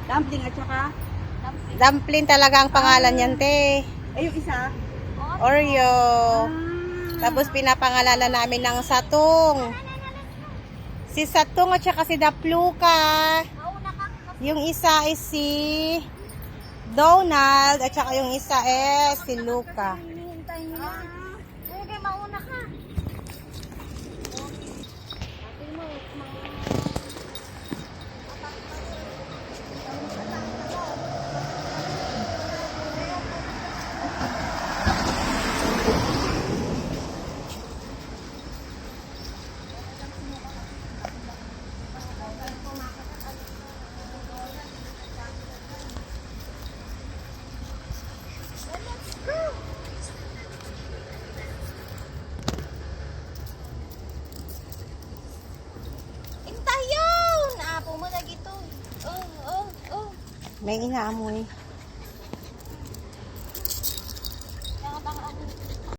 Dumpling at saka? Dumpling talaga ang pangalan yan, te. Yung isa? Oreo. Tapos pinapangalanan namin ng Satong. Si Satong at saka si Dapluca. Yung isa is si Donald at saka yung isa is si Luca. Mauna ka. May inaamoy.